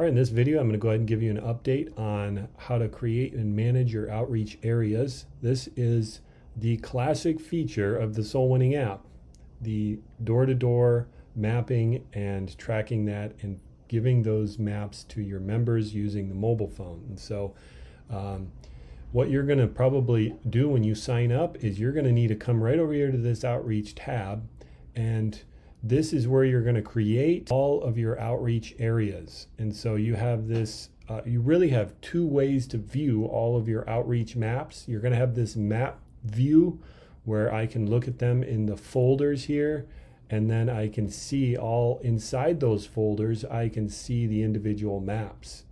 All right, in this video, I'm going to go ahead and give you an update on how to create and manage your outreach areas. This is the classic feature of the Soul Winning app, the door-to-door mapping and tracking that and giving those maps to your members using the mobile phone. And so what you're going to probably do when you sign up is you're going to need to come right over here to this outreach tab, and this is where you're going to create all of your outreach areas. And so you have this, you really have two ways to view all of your outreach maps. You're going to have this map view where I can look at them in the folders here, and then I can see all inside those folders, I can see the individual maps.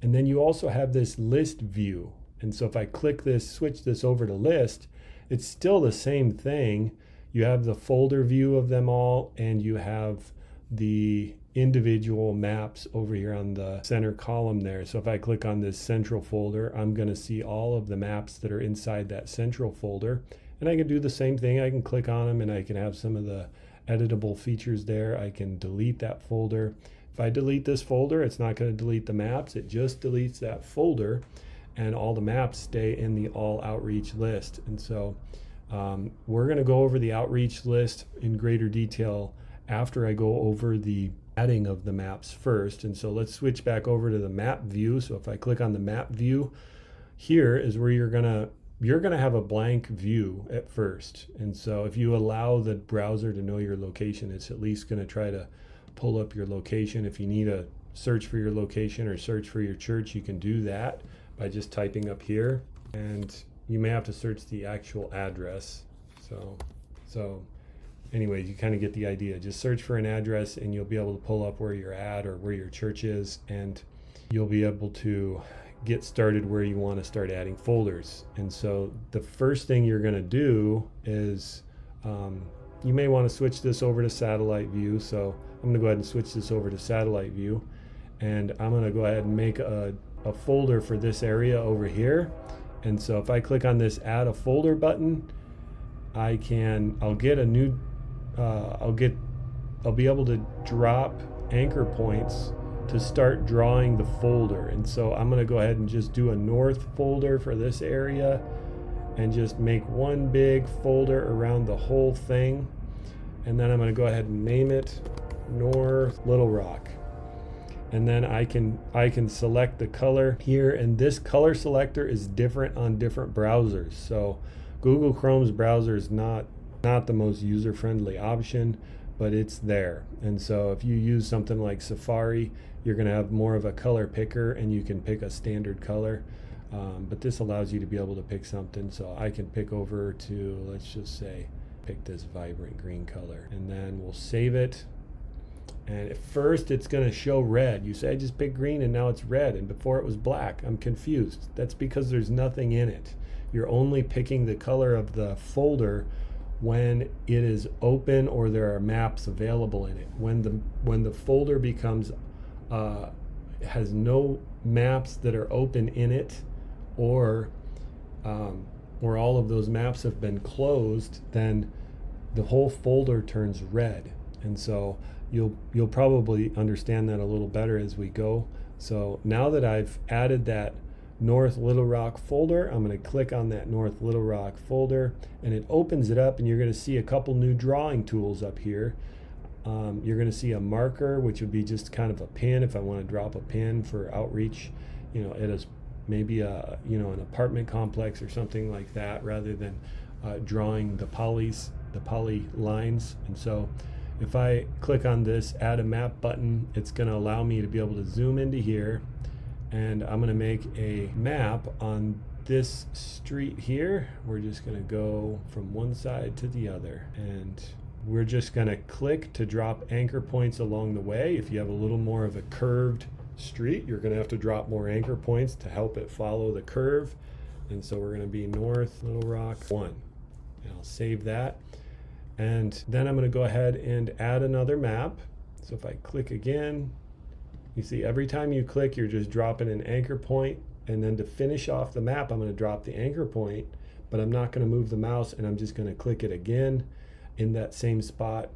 And then you also have this list view. And so if I click this, switch this over to list, it's still the same thing. You have the folder view of them all, and you have the individual maps over here on the center column there. So if I click on this central folder, I'm going to see all of the maps that are inside that central folder. And I can do the same thing. I can click on them and I can have some of the editable features there. I can delete that folder. If I delete this folder, it's not going to delete the maps. It just deletes that folder, and all the maps stay in the all outreach list. And so we're going to go over the outreach list in greater detail after I go over the adding of the maps first. And so let's switch back over to the map view. So if I click on the map view, here is where you're going to have a blank view at first. And so if you allow the browser to know your location, it's at least going to try to pull up your location. If you need to search for your location or search for your church, you can do that by just typing up here, and you may have to search the actual address. So anyways, you kind of get the idea. Just search for an address and you'll be able to pull up where you're at or where your church is, and you'll be able to get started where you want to start adding folders. And so the first thing you're going to do is you may want to switch this over to satellite view. So I'm going to go ahead and switch this over to satellite view, and I'm going to go ahead and make a folder for this area over here. And so if I click on this add a folder button, I'll get a new I'll be able to drop anchor points to start drawing the folder. And so I'm going to go ahead and just do a north folder for this area and just make one big folder around the whole thing. And then I'm going to go ahead and name it North Little Rock. And then I can select the color here, and this color selector is different on different browsers. So Google Chrome's browser is not the most user-friendly option, but it's there. And so if you use something like Safari, you're going to have more of a color picker, and you can pick a standard color. But this allows you to be able to pick something. So I can pick over to, let's just say, pick this vibrant green color, and then we'll save it. And at first it's going to show red. You say I just picked green and now it's red, and before it was black. I'm confused. That's because there's nothing in it. You're only picking the color of the folder when it is open or there are maps available in it. When the folder becomes has no maps that are open in it, or all of those maps have been closed, then the whole folder turns red. And so you'll probably understand that a little better as we go. So now that I've added that North Little Rock folder, I'm going to click on that North Little Rock folder, and it opens it up, and you're going to see a couple new drawing tools up here. You're going to see a marker, which would be just kind of a pin if I want to drop a pin for outreach, it is maybe an apartment complex or something like that, rather than drawing the poly lines. And so if I click on this add a map button, it's going to allow me to be able to zoom into here, and I'm going to make a map on this street here. We're just going to go from one side to the other, and we're just going to click to drop anchor points along the way. If you have a little more of a curved street, you're going to have to drop more anchor points to help it follow the curve. And so we're going to be North Little Rock 1, and I'll save that. And then I'm going to go ahead and add another map. So if I click again, you see every time you click, you're just dropping an anchor point. And then to finish off the map, I'm going to drop the anchor point, but I'm not going to move the mouse, and I'm just going to click it again in that same spot.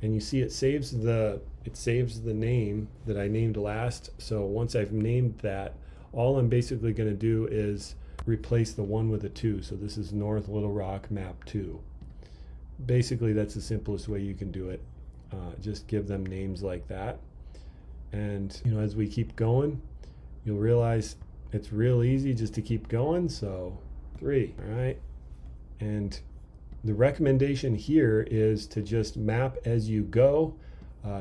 and you see it saves the name that I named last. So once I've named that, all I'm basically going to do is replace the 1 with a 2. So this is North Little Rock map 2. Basically, that's the simplest way you can do it. Just give them names like that. And as we keep going, you'll realize it's real easy just to keep going. So 3, all right. And the recommendation here is to just map as you go.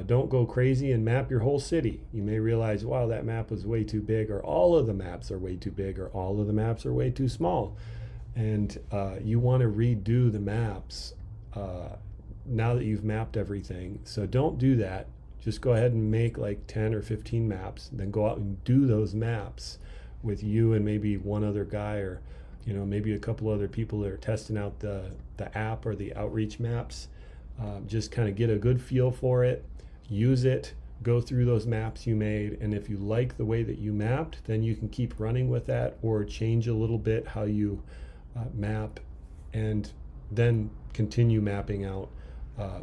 Don't go crazy and map your whole city. You may realize, wow, that map was way too big, or all of the maps are way too big, or all of the maps are way too small. And you want to redo the maps now that you've mapped everything. So don't do that. Just go ahead and make like 10 or 15 maps, then go out and do those maps with you and maybe one other guy, or maybe a couple other people that are testing out the app or the outreach maps. Just kind of get a good feel for it, use it, go through those maps you made, and if you like the way that you mapped, then you can keep running with that or change a little bit how you map, and then continue mapping out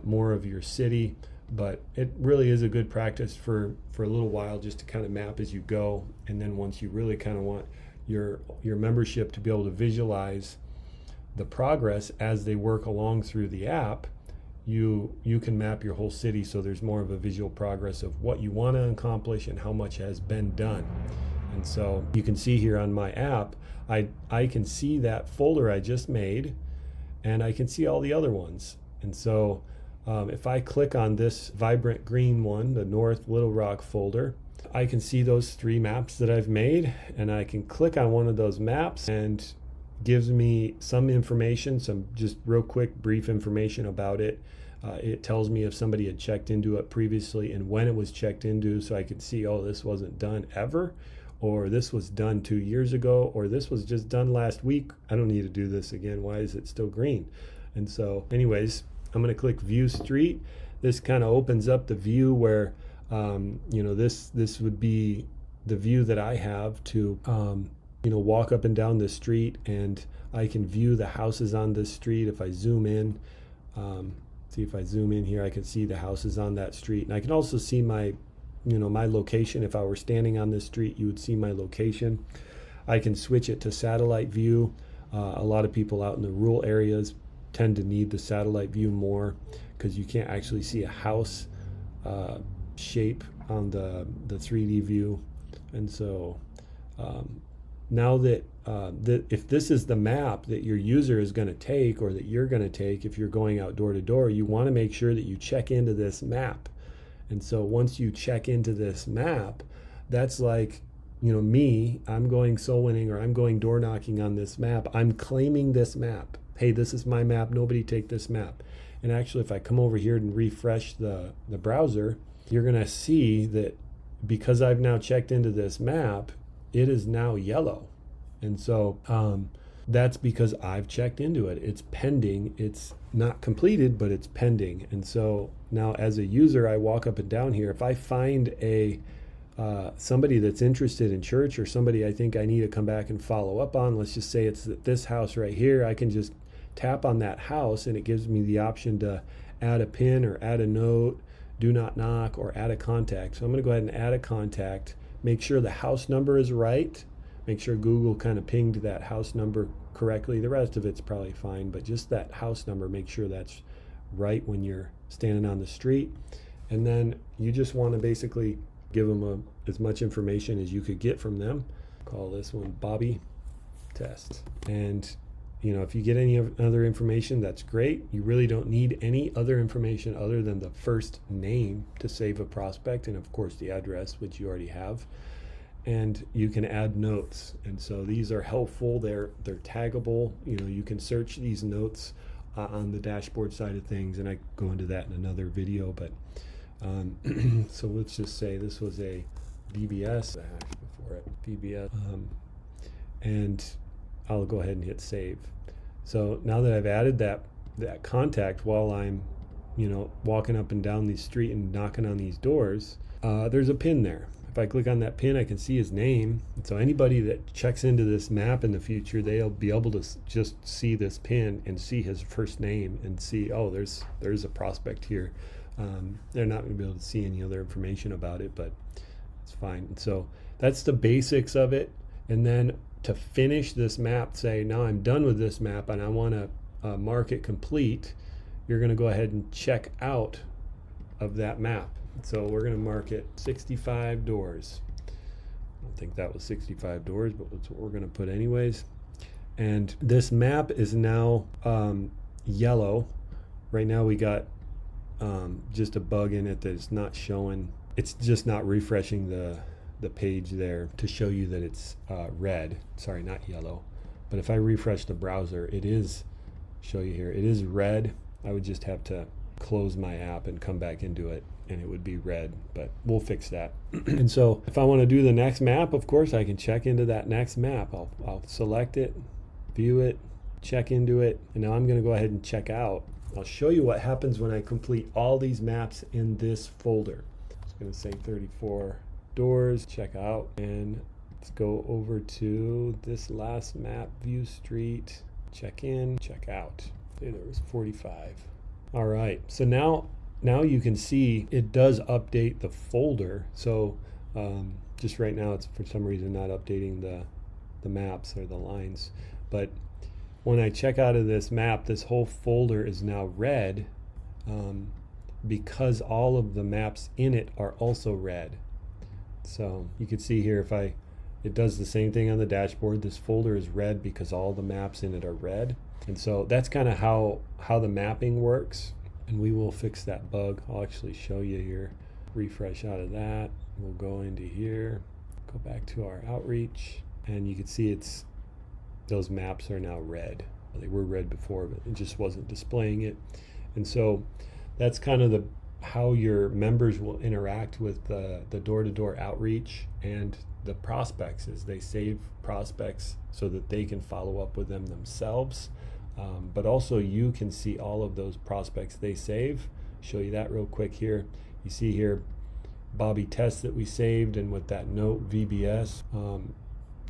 more of your city. But it really is a good practice for a little while, just to kind of map as you go. And then once you really kind of want your membership to be able to visualize the progress as they work along through the app, you can map your whole city, so there's more of a visual progress of what you want to accomplish and how much has been done. And so you can see here on my app, I can see that folder I just made, and I can see all the other ones. And so if I click on this vibrant green one, the North Little Rock folder, I can see those 3 maps that I've made, and I can click on one of those maps and gives me some information, some just real quick brief information about it. It tells me if somebody had checked into it previously and when it was checked into, so I could see, oh, this wasn't done ever, or this was done 2 years ago, or this was just done last week. I don't need to do this again. Why is it still green? And so anyways, I'm going to click View Street. This kind of opens up the view where this would be the view that I have to walk up and down the street, and I can view the houses on this street. If I zoom in, see if I zoom in here, I can see the houses on that street, and I can also see my location. If I were standing on this street, you would see my location. I can switch it to satellite view. A lot of people out in the rural areas tend to need the satellite view more because you can't actually see a house shape on the 3D view. And so now that if this is the map that your user is going to take, or that you're going to take if you're going out door to door, you want to make sure that you check into this map. And so once you check into this map, that's like, me, I'm going soul winning, or I'm going door knocking on this map. I'm claiming this map. Hey, this is my map. Nobody take this map. And actually, if I come over here and refresh the browser, you're going to see that because I've now checked into this map, it is now yellow. And so that's because I've checked into it. It's pending. It's not completed, but it's pending. And so now as a user, I walk up and down here. If I find somebody that's interested in church, or somebody I think I need to come back and follow up on, let's just say it's this house right here, I can just tap on that house, and it gives me the option to add a pin, or add a note, do not knock, or add a contact. So I'm going to go ahead and add a contact, make sure the house number is right, make sure Google kind of pinged that house number correctly. The rest of it's probably fine, but just that house number, make sure that's right when you're standing on the street. And then you just want to basically give them as much information as you could get from them. Call this one Bobby Test. And if you get any other information, that's great. You really don't need any other information other than the first name to save a prospect, and of course the address, which you already have. And you can add notes, and so these are helpful. They're taggable. You can search these notes on the dashboard side of things, and I go into that in another video. But so let's just say this was a VBS before it, VBS, and I'll go ahead and hit save. So now that I've added that contact while I'm walking up and down the street and knocking on these doors, there's a pin there. If I click on that pin, I can see his name. And so anybody that checks into this map in the future, they'll be able to just see this pin and see his first name and see, oh, there's a prospect here. They're not going to be able to see any other information about it, but it's fine. So that's the basics of it. And then to finish this map, say now I'm done with this map and I want to mark it complete, you're going to go ahead and check out of that map. So we're going to mark it 65 doors. I don't think that was 65 doors, but that's what we're going to put anyways. And this map is now yellow. Right now we got just a bug in it that's not showing. It's just not refreshing the page there to show you that it's red. Sorry, not yellow. But if I refresh the browser, it is, show you here, it is red. I would just have to close my app and come back into it and it would be red, but we'll fix that. And so if I want to do the next map, of course I can check into that next map. I'll select it, view it, check into it, and now I'm going to go ahead and check out. I'll show you what happens when I complete all these maps in this folder. It's going to say 34 doors, check out, and let's go over to this last map, view street, check in, check out. Say there was 45. All right, so now you can see it does update the folder. So just right now it's for some reason not updating the maps or the lines, but when I check out of this map, this whole folder is now red because all of the maps in it are also red. So you can see here, it does the same thing on the dashboard. This folder is red because all the maps in it are red. And so that's kind of how the mapping works. And we will fix that bug. I'll actually show you here. Refresh out of that. We'll go into here, go back to our outreach, and you can see those maps are now red. They were red before, but it just wasn't displaying it. And so that's kind of how your members will interact with the door-to-door outreach and the prospects, is they save prospects so that they can follow up with them themselves. But also you can see all of those prospects they save. Show you that real quick here. You see here Bobby Test that we saved, and with that note VBS,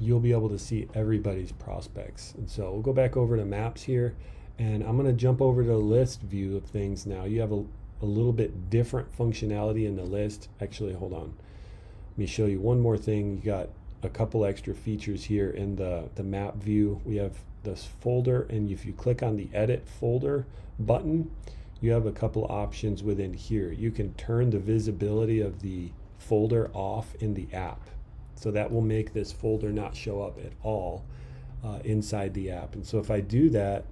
you'll be able to see everybody's prospects. And so we'll go back over to maps here, and I'm going to jump over to the list view of things now. You have a little bit different functionality in the list. Actually, hold on. Let me show you one more thing. You got a couple extra features here in the map view. We have this folder, and if you click on the edit folder button, you have a couple options within here. You can turn the visibility of the folder off in the app. So that will make this folder not show up at all inside the app. And so if I do that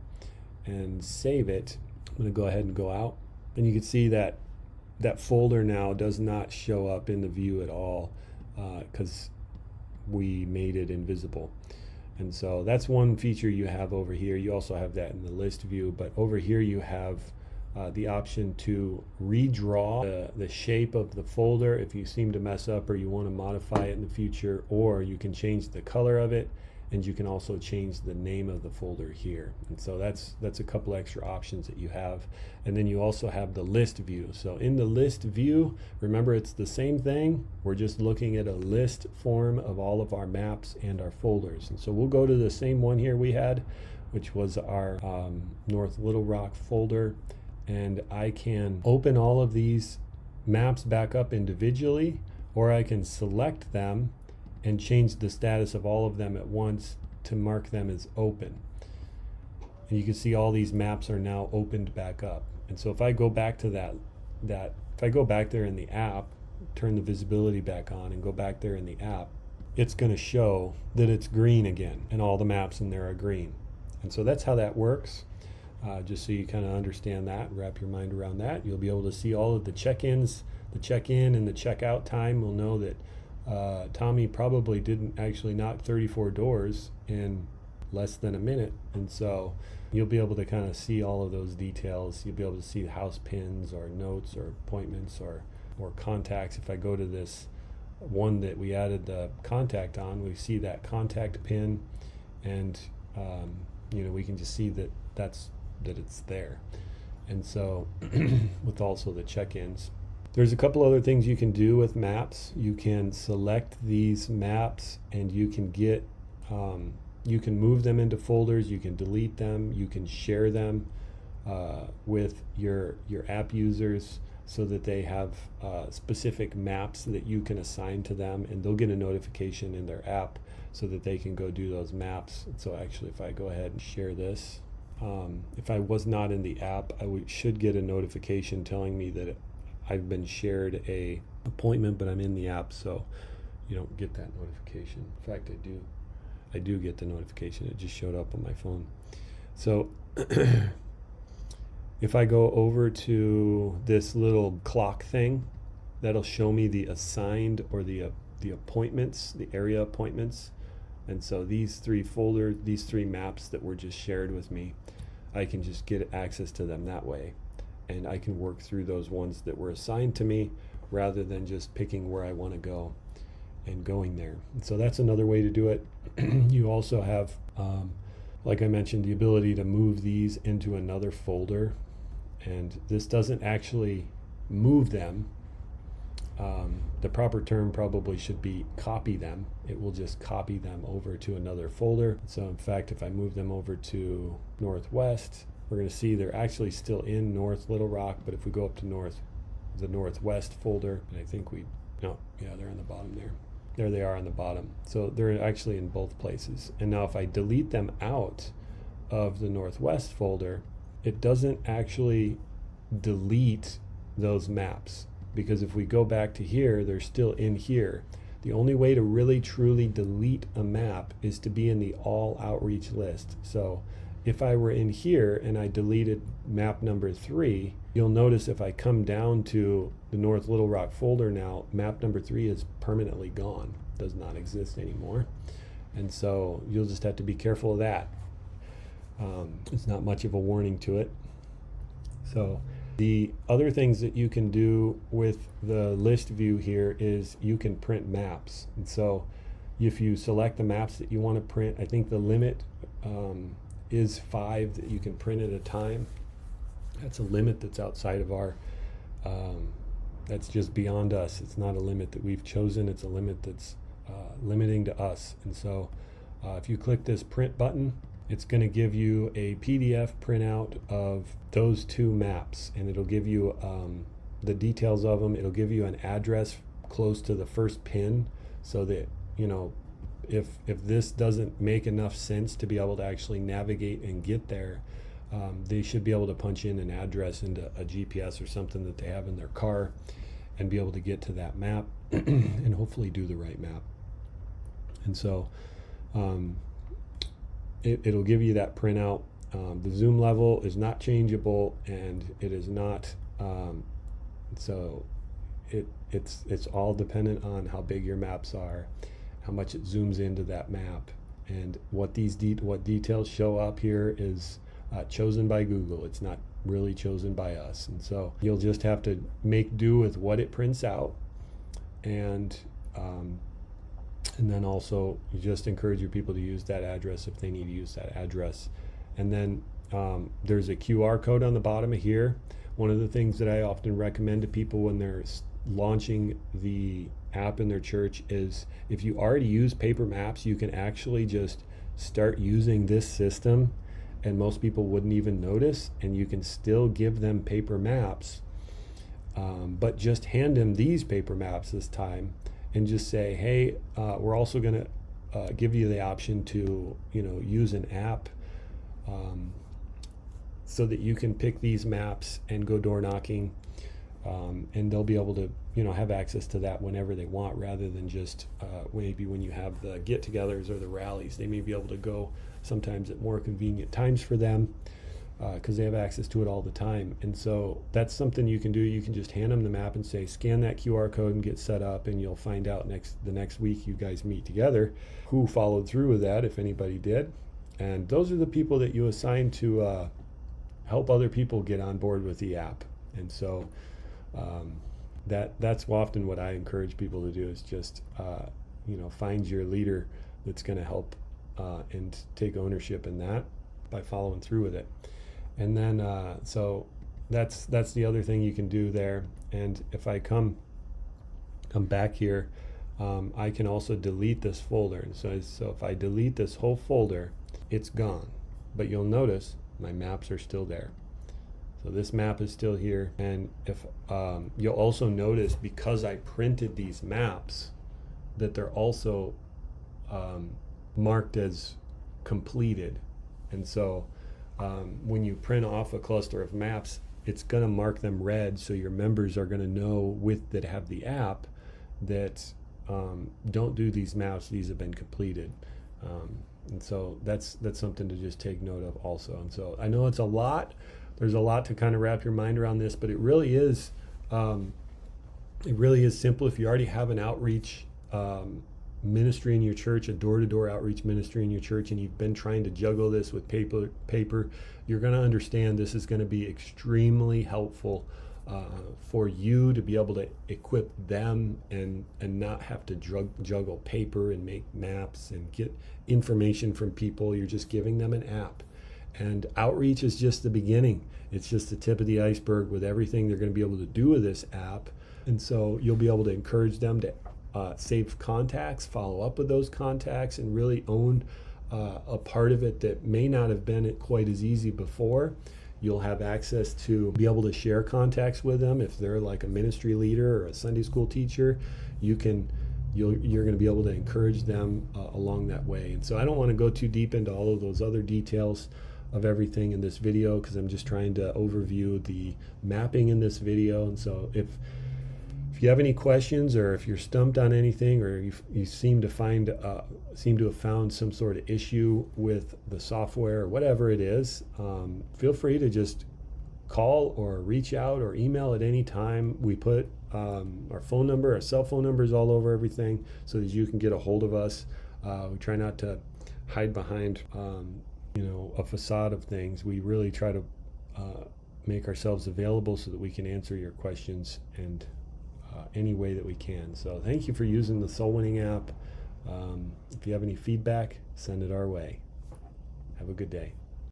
and save it, I'm going to go ahead and go out, and you can see that that folder now does not show up in the view at all because we made it invisible. And so that's one feature you have over here. You also have that in the list view, but over here you have the option to redraw the shape of the folder if you seem to mess up or you want to modify it in the future, or you can change the color of it, and you can also change the name of the folder here. And so that's a couple extra options that you have. And then you also have the list view. So in the list view, remember it's the same thing. We're just looking at a list form of all of our maps and our folders. And so we'll go to the same one here we had, which was our North Little Rock folder. And I can open all of these maps back up individually, or I can select them and change the status of all of them at once to mark them as open. And you can see all these maps are now opened back up. And so if I go back to if I go back there in the app, turn the visibility back on and go back there in the app, it's going to show that it's green again, and all the maps in there are green. And so that's how that works. Just so you kind of understand that, wrap your mind around that. You'll be able to see all of the check-ins, the check-in and the check-out time. We'll know that Tommy probably didn't actually knock 34 doors in less than a minute, and so you'll be able to kind of see all of those details. You'll be able to see house pins or notes or appointments or contacts. If I go to this one that we added the contact on, we see that contact pin, and we can just see that it's there. And so with also the check-ins, there's a couple other things you can do with maps. You can select these maps, and you can get you can move them into folders, you can delete them, you can share them with your app users. so that they have specific maps that you can assign to them, and they'll get a notification in their app so that they can go do those maps. So actually, if I go ahead and share this, if I was not in the app, should get a notification telling me that I've been shared a appointment, but I'm in the app, so you don't get that notification. In fact, I do get the notification. It just showed up on my phone. So if I go over to this little clock thing, that'll show me the assigned or the appointments, the area appointments. And so these three maps that were just shared with me, I can just get access to them that way. And I can work through those ones that were assigned to me rather than just picking where I want to go and going there. And so that's another way to do it. You also have, like I mentioned, the ability to move these into another folder. And this doesn't actually move them. The proper term probably should be copy them. It will just copy them over to another folder. So in fact, if I move them over to Northwest, we're going to see they're actually still in North Little Rock, but if we go up to the Northwest folder, and I think they're on the bottom there. There they are on the bottom. So they're actually in both places. And now if I delete them out of the Northwest folder, it doesn't actually delete those maps, because if we go back to here, they're still in here. The only way to really truly delete a map is to be in the all outreach list. So if I were in here and I deleted map number 3, you'll notice if I come down to the North Little Rock folder now, map number 3 is permanently gone, does not exist anymore. And so you'll just have to be careful of that. It's not much of a warning to it. So the other things that you can do with the list view here is you can print maps. And so if you select the maps that you want to print, I think the limit is 5 that you can print at a time. That's a limit that's outside of our, that's just beyond us. It's not a limit that we've chosen. It's a limit that's limiting to us. And so if you click this print button, it's going to give you a PDF printout of those 2 maps, and it'll give you the details of them. It'll give you an address close to the first pin, so that, you know, if this doesn't make enough sense to be able to actually navigate and get there, they should be able to punch in an address into a GPS or something that they have in their car and be able to get to that map and hopefully do the right map. And so it'll give you that printout. The zoom level is not changeable, and it is not, so it's all dependent on how big your maps are, how much it zooms into that map, and what details show up here is chosen by Google. It's not really chosen by us. And so you'll just have to make do with what it prints out, and then also you just encourage your people to use that address if they need to use that address. And then there's a QR code on the bottom of here. One of the things that I often recommend to people when they're launching the app in their church is, if you already use paper maps, you can actually just start using this system, and most people wouldn't even notice, and you can still give them paper maps, but just hand them these paper maps this time, and just say, hey, we're also going to give you the option to, use an app so that you can pick these maps and go door knocking, and they'll be able to have access to that whenever they want, rather than just maybe when you have the get-togethers or the rallies. They may be able to go sometimes at more convenient times for them, because they have access to it all the time. And so that's something you can do. You can just hand them the map and say, scan that QR code and get set up, and you'll find out the next week you guys meet together who followed through with that, if anybody did. And those are the people that you assign to help other people get on board with the app. And so that's often what I encourage people to do, is just find your leader that's going to help and take ownership in that by following through with it. And then so that's the other thing you can do there. And if I come back here, I can also delete this folder. And so if I delete this whole folder, it's gone. But you'll notice my maps are still there. So this map is still here. And if you'll also notice, because I printed these maps, that they're also marked as completed. And so when you print off a cluster of maps, it's going to mark them red, so your members are going to know that have the app that don't do these maps, these have been completed. And so that's something to just take note of also. And so I know it's a lot. There's a lot to kind of wrap your mind around this, but it really is simple. If you already have an outreach ministry in your church, a door-to-door outreach ministry in your church, and you've been trying to juggle this with paper, you're going to understand this is going to be extremely helpful for you to be able to equip them and not have to juggle paper and make maps and get information from people. You're just giving them an app. And outreach is just the beginning. It's just the tip of the iceberg with everything they're going to be able to do with this app. And so you'll be able to encourage them to save contacts, follow up with those contacts, and really own a part of it that may not have been quite as easy before. You'll have access to be able to share contacts with them. If they're like a ministry leader or a Sunday school teacher, you're going to be able to encourage them along that way. And so I don't want to go too deep into all of those other details of everything in this video, because I'm just trying to overview the mapping in this video. And so if you have any questions, or if you're stumped on anything, or you seem to have found some sort of issue with the software or whatever it is, feel free to just call or reach out or email at any time. We put our phone number, our cell phone numbers all over everything so that you can get a hold of us. We try not to hide behind a facade of things. We really try to make ourselves available so that we can answer your questions and any way that we can. So thank you for using the Soul Winning app. If you have any feedback, send it our way. Have a good day.